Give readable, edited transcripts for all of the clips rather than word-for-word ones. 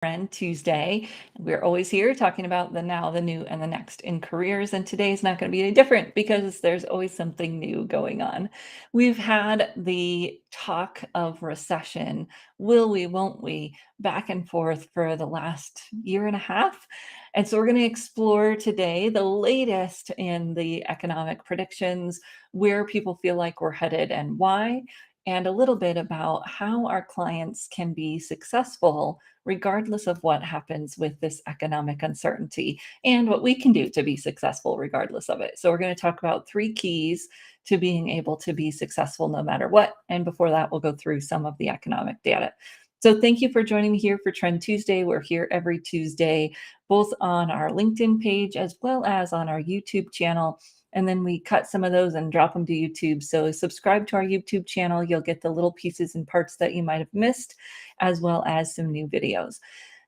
Trend Tuesday. We're always here talking about the now, the new, and the next in careers. And today is not going to be any different because there's always something new going on. We've had the talk of recession, will we, won't we, back and forth for the last year and a half. And so we're going to explore today the latest in the economic predictions, where people feel like we're headed and why, and a little bit about how our clients can be successful regardless of what happens with this economic uncertainty and what we can do to be successful regardless of it. So, we're going to talk about 3 keys to being able to be successful no matter what. And before that, we'll go through some of the economic data. So, thank you for joining me here for Trend Tuesday. We're here every Tuesday, both on our LinkedIn page as well as on our YouTube channel. And then we cut some of those and drop them to YouTube. So subscribe to our YouTube channel. You'll get the little pieces and parts that you might have missed, as well as some new videos.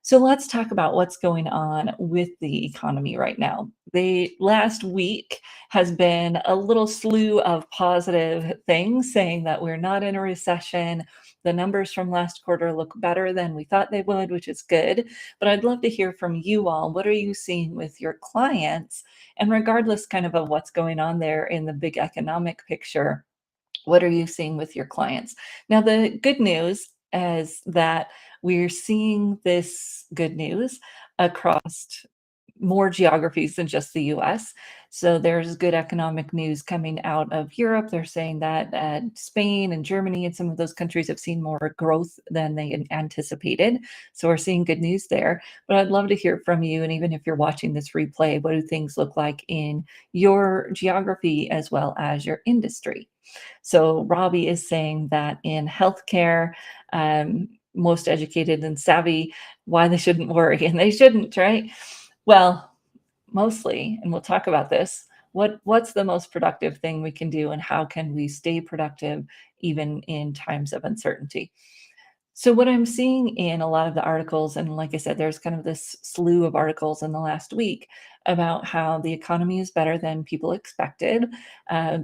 So let's talk about what's going on with the economy right now. The last week has been a little slew of positive things saying that we're not in a recession. The numbers from last quarter look better than we thought they would, which is good. But I'd love to hear from you all. What are you seeing with your clients? And regardless kind of what's going on there in the big economic picture, what are you seeing with your clients? Now, the good news is that we're seeing this good news across more geographies than just the US. So there's good economic news coming out of Europe. They're saying that Spain and Germany and some of those countries have seen more growth than they anticipated. So we're seeing good news there. But I'd love to hear from you. And even if you're watching this replay, what do things look like in your geography as well as your industry? So Robbie is saying that in healthcare, most educated and savvy, why they shouldn't worry, and they shouldn't, right? Well, mostly, and we'll talk about this, what's the most productive thing we can do and how can we stay productive even in times of uncertainty? So what I'm seeing in a lot of the articles, and like I said, there's kind of this slew of articles in the last week about how the economy is better than people expected.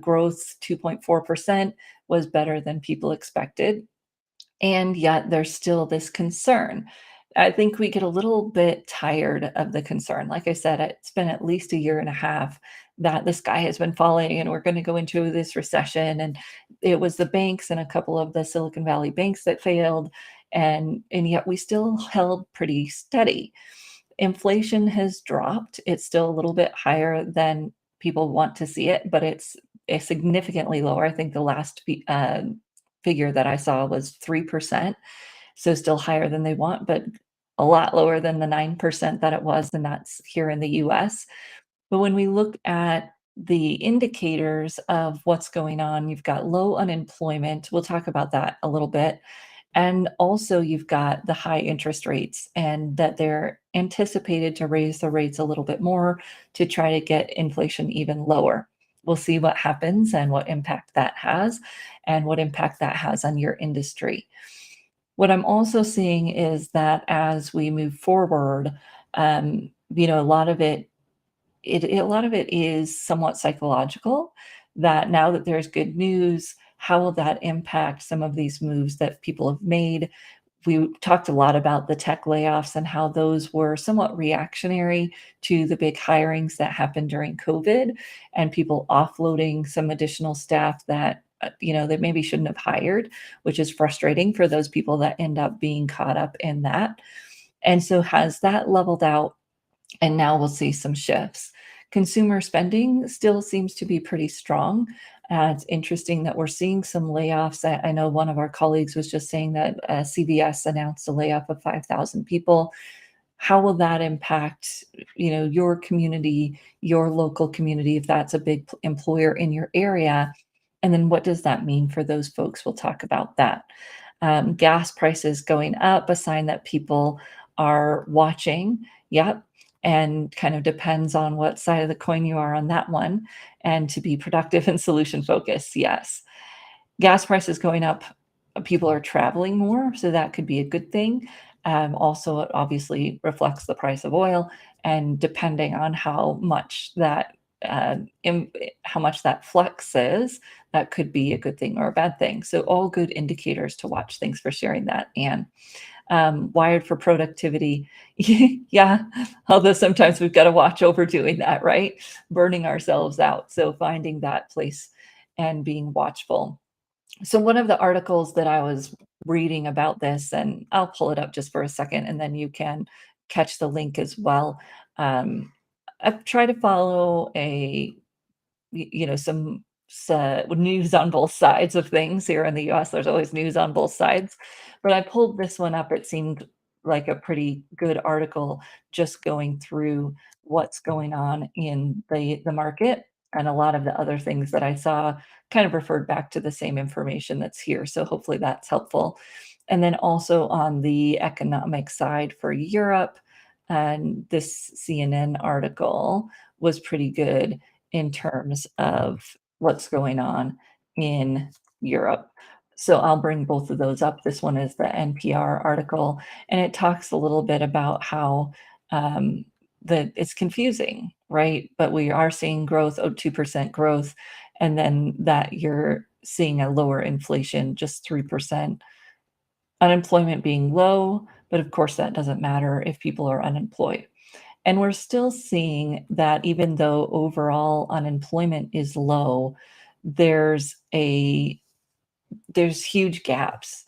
Growth 2.4% was better than people expected. And yet there's still this concern. I think we get a little bit tired of the concern. Like I said, it's been at least a year and a half that the sky has been falling and we're going to go into this recession. And it was the banks and a couple of the Silicon Valley banks that failed. And yet we still held pretty steady. Inflation has dropped. It's still a little bit higher than people want to see it, but it's significantly lower. I think the last figure that I saw was 3%. So still higher than they want, but a lot lower than the 9% that it was, and that's here in the US. But when we look at the indicators of what's going on, you've got low unemployment. We'll talk about that a little bit. And also, you've got the high interest rates, and that they're anticipated to raise the rates a little bit more to try to get inflation even lower. We'll see what happens and what impact that has, and what impact that has on your industry. What I'm also seeing is that as we move forward, a lot of a lot of it is somewhat psychological, that now that there's good news, how will that impact some of these moves that people have made? We talked a lot about the tech layoffs and how those were somewhat reactionary to the big hirings that happened during COVID and people offloading some additional staff that that maybe shouldn't have hired, which is frustrating for those people that end up being caught up in that. And so has that leveled out? And now we'll see some shifts. Consumer spending still seems to be pretty strong. It's interesting that we're seeing some layoffs. I know one of our colleagues was just saying that CVS announced a layoff of 5,000 people. How will that impact, your community, your local community, if that's a big employer in your area? And then what does that mean for those folks? We'll talk about that. Gas prices going up, a sign that people are watching. Yep. And kind of depends on what side of the coin you are on that one. And to be productive and solution focused, yes. Gas prices going up, people are traveling more, so that could be a good thing. Also, it obviously reflects the price of oil, and depending on how much that flux is, that could be a good thing or a bad thing. So all good indicators to watch. Thanks for sharing that, Anne. wired for productivity. Yeah, although sometimes we've got to watch over doing that, right? Burning ourselves out. So finding that place and being watchful. So one of the articles that I was reading about this, and I'll pull it up just for a second, and then you can catch the link as well. Um, I've tried to follow some news on both sides of things here in the US. There's always news on both sides, but I pulled this one up. It seemed like a pretty good article just going through what's going on in the market, and a lot of the other things that I saw kind of referred back to the same information that's here, so hopefully that's helpful. And then also on the economic side for Europe, and this CNN article was pretty good in terms of what's going on in Europe. So I'll bring both of those up. This one is the NPR article, and it talks a little bit about how that it's confusing, right? But we are seeing growth, 2% growth, and then that you're seeing a lower inflation, just 3%. Unemployment being low, but of course that doesn't matter if people are unemployed. And we're still seeing that even though overall unemployment is low, there's a there's huge gaps.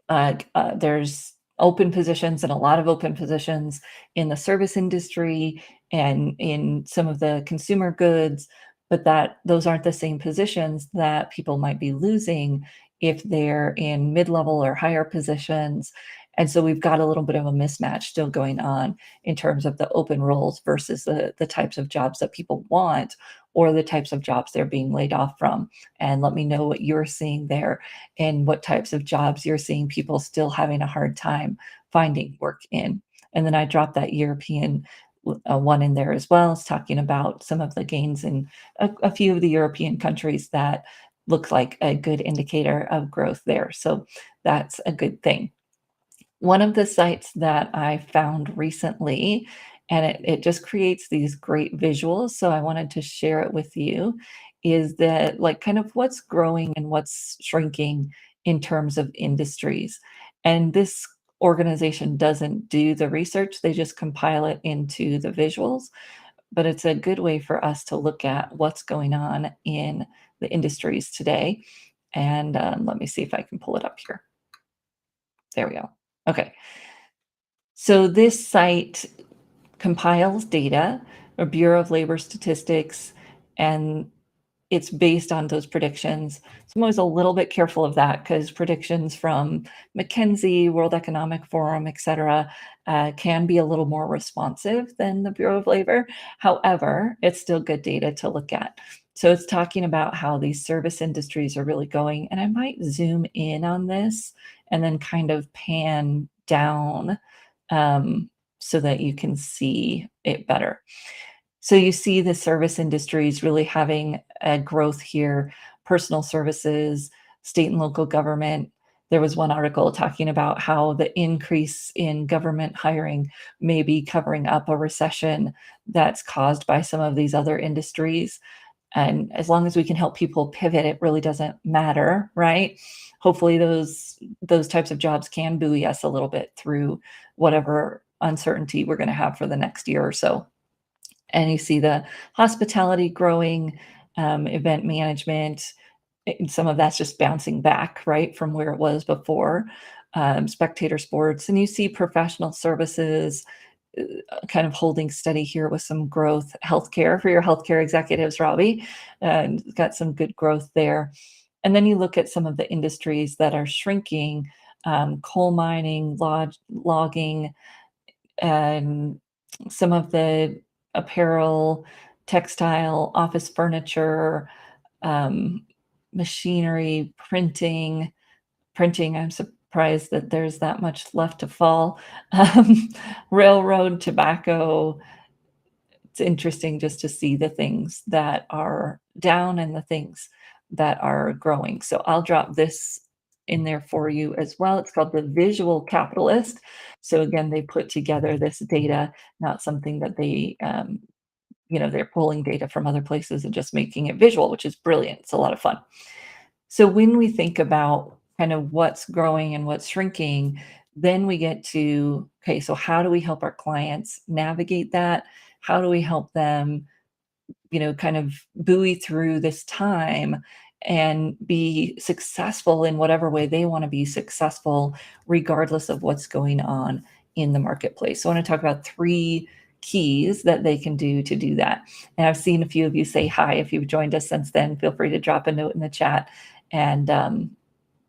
There's open positions and a lot of open positions in the service industry and in some of the consumer goods, but that those aren't the same positions that people might be losing if they're in mid-level or higher positions. And so we've got a little bit of a mismatch still going on in terms of the open roles versus the types of jobs that people want or the types of jobs they're being laid off from. And let me know what you're seeing there and what types of jobs you're seeing people still having a hard time finding work in. And then I dropped that European one in there as well. It's talking about some of the gains in a few of the European countries that look like a good indicator of growth there. So that's a good thing. One of the sites that I found recently, and it just creates these great visuals, so I wanted to share it with you, is that like kind of what's growing and what's shrinking in terms of industries. And this organization doesn't do the research, they just compile it into the visuals, but it's a good way for us to look at what's going on in the industries today. And let me see if I can pull it up here. There we go. Okay. So this site compiles data, a Bureau of Labor Statistics, and it's based on those predictions. So I'm always a little bit careful of that because predictions from McKinsey, World Economic Forum, et cetera, can be a little more responsive than the Bureau of Labor. However, it's still good data to look at. So it's talking about how these service industries are really going, and I might zoom in on this and then kind of pan down so that you can see it better. So you see the service industries really having a growth here, personal services, state and local government. There was one article talking about how the increase in government hiring may be covering up a recession that's caused by some of these other industries. And as long as we can help people pivot, it really doesn't matter, right? Hopefully those types of jobs can buoy us a little bit through whatever uncertainty we're going to have for the next year or so. And you see the hospitality growing, event management. Some of that's just bouncing back, right, from where it was before. Spectator sports, and you see professional services kind of holding steady here with some growth. Healthcare for your healthcare executives, Robbie, got some good growth there. And then you look at some of the industries that are shrinking: coal mining, logging, and some of the apparel, textile, office furniture, um, machinery, printing, I'm surprised that there's that much left to fall. Um, Railroad, tobacco. It's interesting just to see the things that are down and the things that are growing. So I'll drop this in there for you as well. It's called the Visual Capitalist. So again, they put together this data, not something that they're pulling data from other places and just making it visual, which is brilliant. It's a lot of fun. So when we think about kind of what's growing and what's shrinking, Then we get to, okay, so how do we help our clients navigate that? How do we help them, kind of buoy through this time and be successful in whatever way they want to be successful, regardless of what's going on in the marketplace? So I want to talk about three keys that they can do to do that. And I've seen a few of you say hi. If you've joined us since then, feel free to drop a note in the chat. And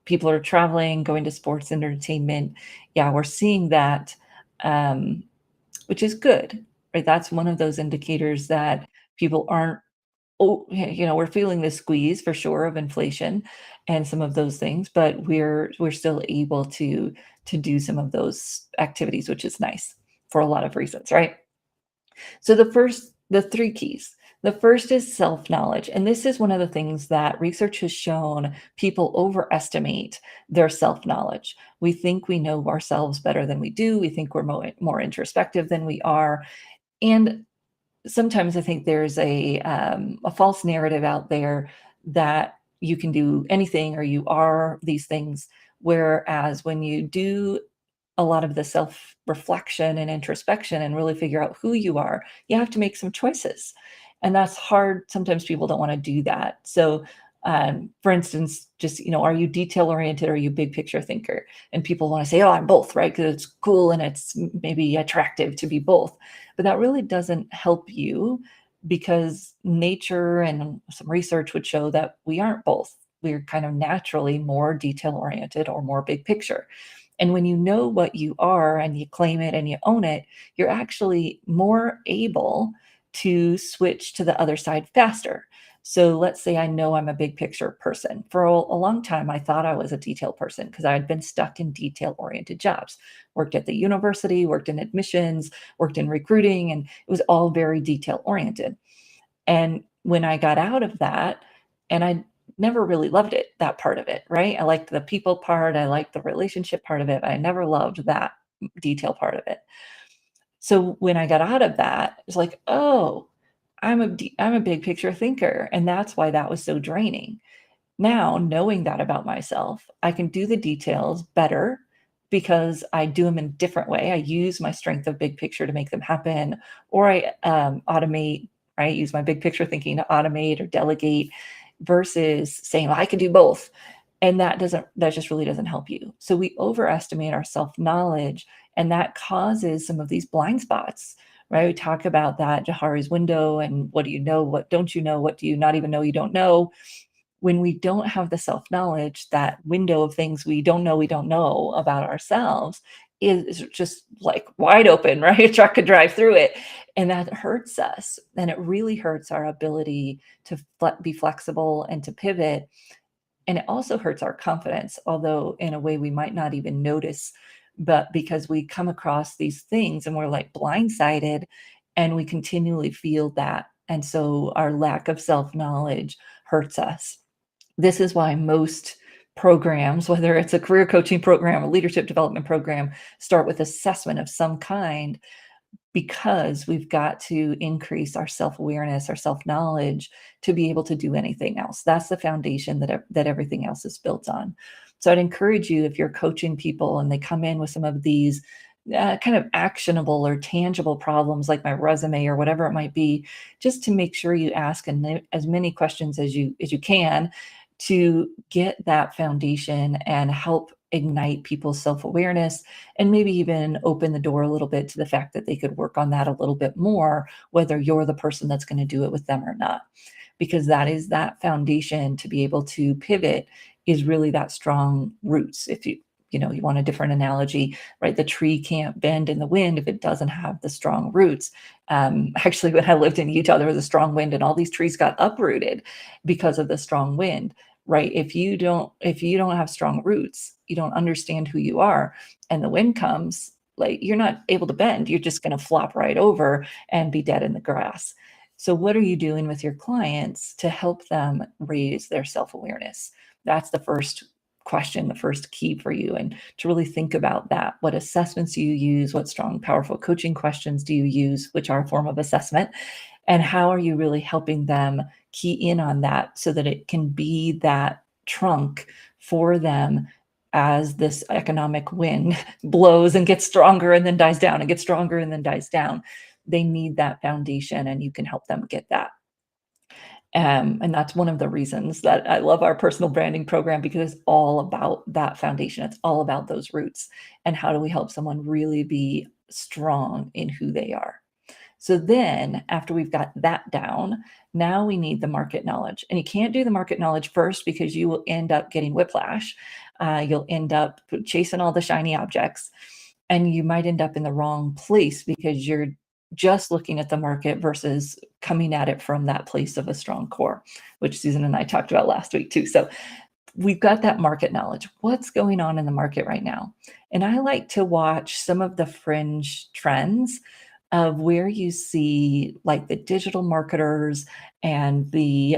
people are traveling, going to sports entertainment. Yeah, we're seeing that, um, which is good, right? That's one of those indicators that people aren't, oh, we're feeling the squeeze for sure of inflation and some of those things, but we're still able to do some of those activities, which is nice for a lot of reasons, right? So the three keys. The first is self-knowledge. And this is one of the things that research has shown people overestimate their self-knowledge. We think we know ourselves better than we do. We think we're more introspective than we are. And sometimes I think there's a false narrative out there that you can do anything or you are these things. Whereas when you do a lot of the self reflection and introspection and really figure out who you are, you have to make some choices. And that's hard. Sometimes people don't want to do that. So, for instance, just, are you detail oriented or are you big picture thinker? And people want to say, oh, I'm both, right? Because it's cool and it's maybe attractive to be both. But that really doesn't help you because nature and some research would show that we aren't both. We're kind of naturally more detail oriented or more big picture. And when you know what you are and you claim it and you own it, you're actually more able to switch to the other side faster. So let's say I know I'm a big picture person. For a long time, I thought I was a detail person because I had been stuck in detail oriented jobs. Worked at the university, worked in admissions, worked in recruiting, and it was all very detail oriented. And when I got out of that, and I never really loved it, that part of it, right? I liked the people part, I liked the relationship part of it. I never loved that detail part of it. So when I got out of that, it's like, oh, I'm a big picture thinker, and that's why that was so draining. Now, knowing that about myself, I can do the details better because I do them in a different way. I use my strength of big picture to make them happen, or I automate, right? Use my big picture thinking to automate or delegate versus saying, well, I can do both. And that just really doesn't help you. So we overestimate our self knowledge, and that causes some of these blind spots, right? We talk about that Johari's window and what do you know? What don't you know? What do you not even know you don't know? When we don't have the self-knowledge, that window of things we don't know about ourselves is just like wide open, right? A truck could drive through it. And that hurts us. And it really hurts our ability to be flexible and to pivot. And it also hurts our confidence, although in a way we might not even notice, but because we come across these things and we're like blindsided and we continually feel that. And so our lack of self-knowledge hurts us. This is why most programs, whether it's a career coaching program, a leadership development program, start with assessment of some kind because we've got to increase our self-awareness, our self-knowledge to be able to do anything else. That's the foundation that everything else is built on. So I'd encourage you, if you're coaching people and they come in with some of these kind of actionable or tangible problems like my resume or whatever it might be, just to make sure you ask as many questions as you can to get that foundation and help ignite people's self-awareness and maybe even open the door a little bit to the fact that they could work on that a little bit more, whether you're the person that's going to do it with them or not. Because that is that foundation to be able to pivot is really that strong roots. If you want a different analogy, right? The tree can't bend in the wind if it doesn't have the strong roots. Actually, when I lived in Utah, there was a strong wind and all these trees got uprooted because of the strong wind, right? If you don't have strong roots, you don't understand who you are, and the wind comes, like you're not able to bend. You're just going to flop right over and be dead in the grass. So what are you doing with your clients to help them raise their self-awareness? That's the first question, the first key for you, and to really think about that. What assessments do you use? What strong, powerful coaching questions do you use, which are a form of assessment? And how are you really helping them key in on that so that it can be that trunk for them as this economic wind blows and gets stronger and then dies down and gets stronger and then dies down. They need that foundation, and you can help them get that. And that's one of the reasons that I love our personal branding program, because it's all about that foundation. It's all about those roots. And how do we help someone really be strong in who they are? So then, after we've got that down, now we need the market knowledge. And you can't do the market knowledge first, because you will end up getting whiplash. You'll end up chasing all the shiny objects, and you might end up in the wrong place because you're just looking at the market versus coming at it from that place of a strong core, which Susan and I talked about last week too. So we've got that market knowledge. What's going on in the market right now? And I like to watch some of the fringe trends of where you see like the digital marketers and the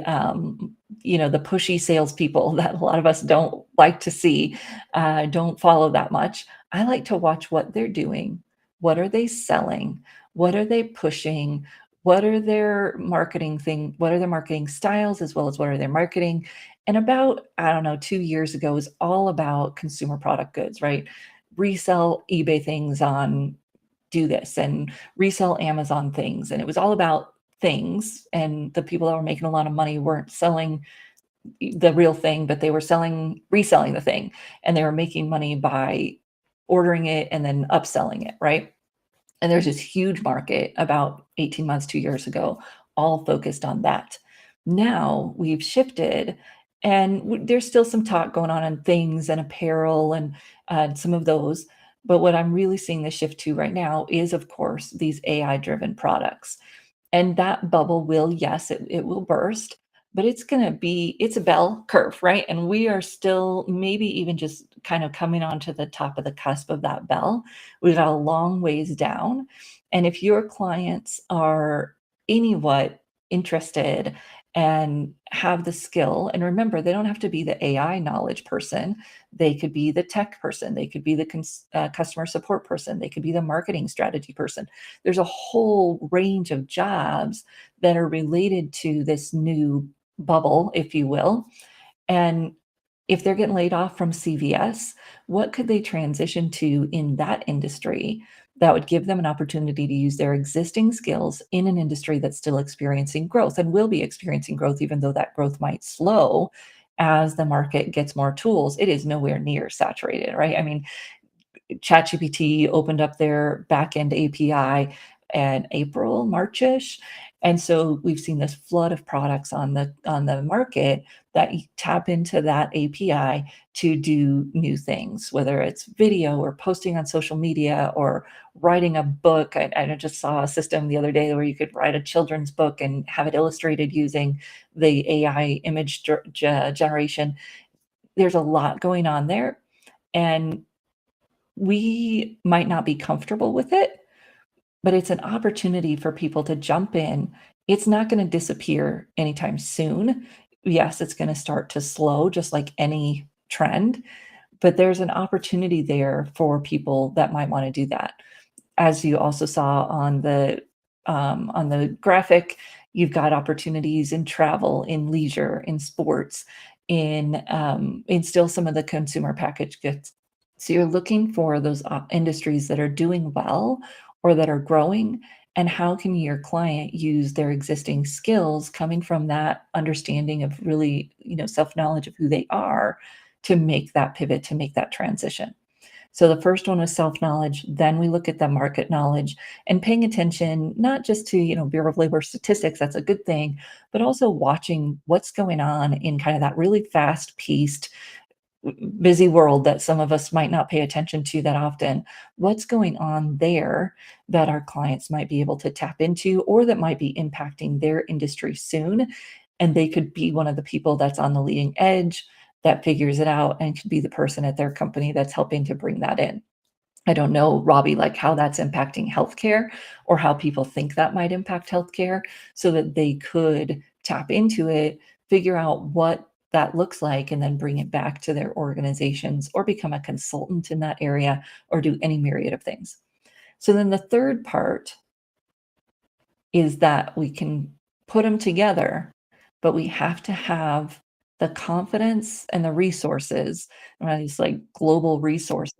pushy salespeople that a lot of us don't like to see, don't follow that much. I like to watch what they're doing. What are they selling? What are they pushing? What are their what are their marketing styles, as well as what are their marketing? And about, I don't know, 2 years ago, was all about consumer product goods, right? Resell eBay things on do this, and resell Amazon things. And it was all about things. And the people that were making a lot of money weren't selling the real thing, but they were reselling the thing. And they were making money by ordering it and then upselling it, right? And there's this huge market about 18 months, 2 years ago, all focused on that. Now we've shifted, and there's still some talk going on things and apparel and some of those. But what I'm really seeing the shift to right now is, of course, these AI driven products. And that bubble will, yes, it will burst, but it's a bell curve, right? And we are still maybe even just kind of coming onto the top of the cusp of that bell. We've got a long ways down. And if your clients are anywhat interested and have the skill, and remember, they don't have to be the AI knowledge person. They could be the tech person. They could be the customer support person. They could be the marketing strategy person. There's a whole range of jobs that are related to this new bubble, if you will. And if they're getting laid off from CVS, what could they transition to in that industry that would give them an opportunity to use their existing skills in an industry that's still experiencing growth and will be experiencing growth, even though that growth might slow as the market gets more tools? It is nowhere near saturated, right? I mean, ChatGPT opened up their backend API in April, Marchish. And so we've seen this flood of products on the market that you tap into that API to do new things, whether it's video or posting on social media or writing a book. I just saw a system the other day where you could write a children's book and have it illustrated using the AI image generation. There's a lot going on there. And we might not be comfortable with it, but it's an opportunity for people to jump in. It's not going to disappear anytime soon. Yes, it's going to start to slow, just like any trend, but there's an opportunity there for people that might want to do that. As you also saw on the graphic, you've got opportunities in travel, in leisure, in sports, in still some of the consumer packaged goods. So you're looking for those industries that are doing well or that are growing, and how can your client use their existing skills coming from that understanding of really, self-knowledge of who they are, to make that pivot, to make that transition. So the first one was self-knowledge. Then we look at the market knowledge and paying attention, not just to, Bureau of Labor statistics, that's a good thing, but also watching what's going on in kind of that really fast-paced, busy world that some of us might not pay attention to that often. What's going on there that our clients might be able to tap into, or that might be impacting their industry soon? And they could be one of the people that's on the leading edge that figures it out and could be the person at their company that's helping to bring that in. I don't know, Robbie, like how that's impacting healthcare, or how people think that might impact healthcare, so that they could tap into it, figure out what that looks like, and then bring it back to their organizations, or become a consultant in that area, or do any myriad of things. So then the third part is that we can put them together, but we have to have the confidence and the resources, right? These like global resources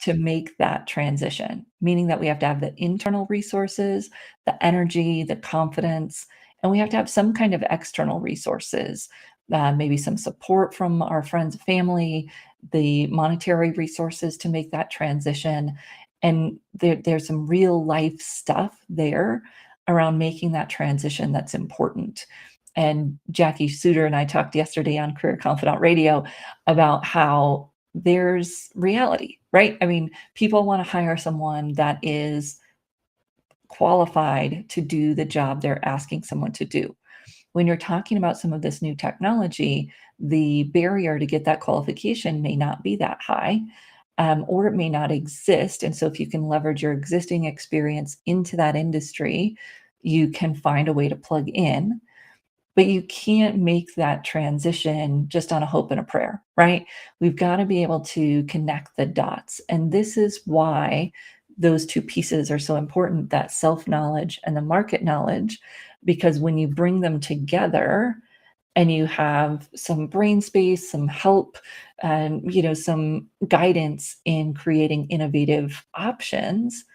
to make that transition, meaning that we have to have the internal resources, the energy, the confidence, and we have to have some kind of external resources, maybe some support from our friends and family, the monetary resources to make that transition. And there's some real life stuff there around making that transition that's important. And Jackie Suter and I talked yesterday on Career Confidant Radio about how there's reality, right? I mean, people want to hire someone that is qualified to do the job they're asking someone to do. When you're talking about some of this new technology, the barrier to get that qualification may not be that high, or it may not exist. And so, if you can leverage your existing experience into that industry, you can find a way to plug in, but you can't make that transition just on a hope and a prayer, right? We've got to be able to connect the dots. And this is why those two pieces are so important, that self-knowledge and the market knowledge, because when you bring them together and you have some brain space, some help, and some guidance in creating innovative options,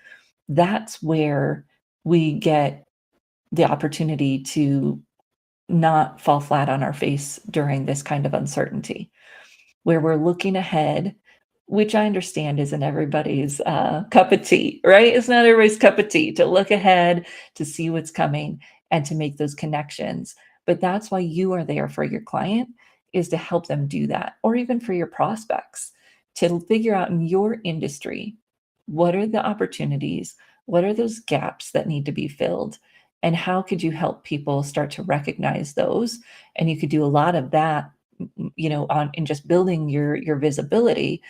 that's where we get the opportunity to not fall flat on our face during this kind of uncertainty, where we're looking ahead, which I understand isn't everybody's cup of tea, right? It's not everybody's cup of tea to look ahead, to see what's coming, and to make those connections. But that's why you are there for your client, is to help them do that, or even for your prospects, to figure out in your industry, what are the opportunities? What are those gaps that need to be filled? And how could you help people start to recognize those? And you could do a lot of that, on in just building your visibility,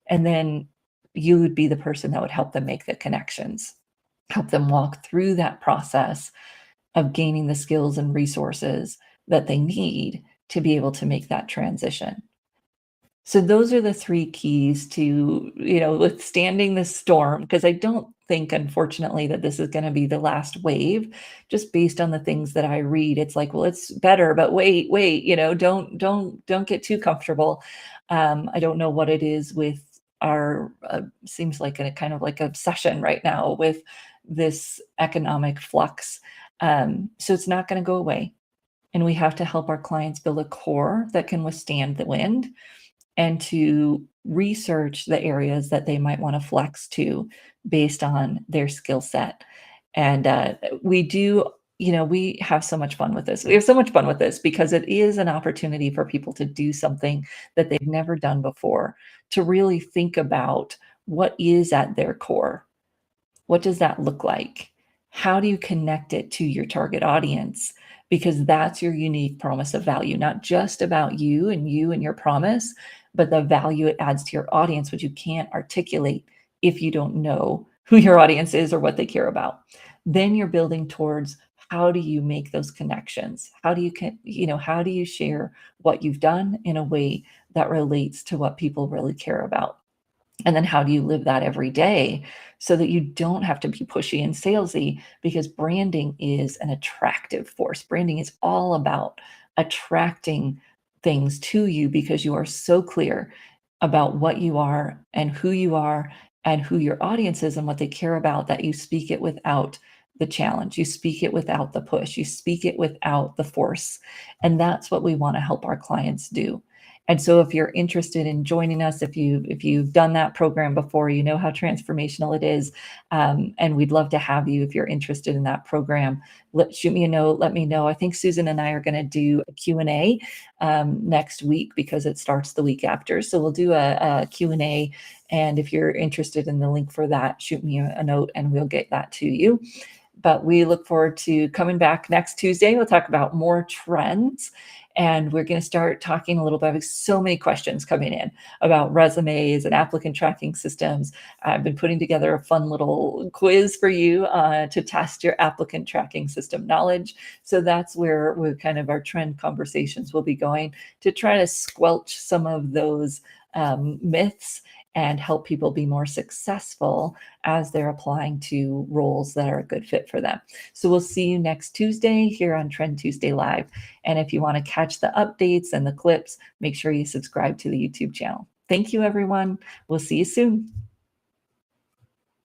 and then you would be the person that would help them make the connections, help them walk through that process of gaining the skills and resources that they need to be able to make that transition. So those are the three keys to, withstanding the storm, because I don't think, unfortunately, that this is gonna be the last wave, just based on the things that I read. It's like, well, it's better, but wait, don't get too comfortable. I don't know what it is with our, seems like a kind of like obsession right now with this economic flux. So it's not gonna go away, and we have to help our clients build a core that can withstand the wind, and to research the areas that they might want to flex to based on their skill set. And we do, we have so much fun with this. We have so much fun with this because it is an opportunity for people to do something that they've never done before, to really think about what is at their core. What does that look like? How do you connect it to your target audience? Because that's your unique promise of value, not just about you and your promise, but the value it adds to your audience, which you can't articulate if you don't know who your audience is or what they care about. Then you're building towards, how do you make those connections? How do you share what you've done in a way that relates to what people really care about? And then how do you live that every day so that you don't have to be pushy and salesy? Because branding is an attractive force. Branding is all about attracting things to you because you are so clear about what you are and who your audience is and what they care about, that you speak it without the challenge. You speak it without the push. You speak it without the force. And that's what we want to help our clients do. And so if you're interested in joining us, if you've done that program before, you know how transformational it is. And we'd love to have you if you're interested in that program. Shoot me a note, let me know. I think Susan and I are going to do a Q&A next week, because it starts the week after. So we'll do a Q&A. And if you're interested in the link for that, shoot me a note and we'll get that to you. But we look forward to coming back next Tuesday. We'll talk about more trends. And we're going to start talking a little bit. I have so many questions coming in about resumes and applicant tracking systems. I've been putting together a fun little quiz for you to test your applicant tracking system knowledge. So that's where we're kind of our trend conversations will be going, to try to squelch some of those myths and help people be more successful as they're applying to roles that are a good fit for them. So we'll see you next Tuesday here on Trend Tuesday Live. And if you want to catch the updates and the clips, make sure you subscribe to the YouTube channel. Thank you, everyone. We'll see you soon.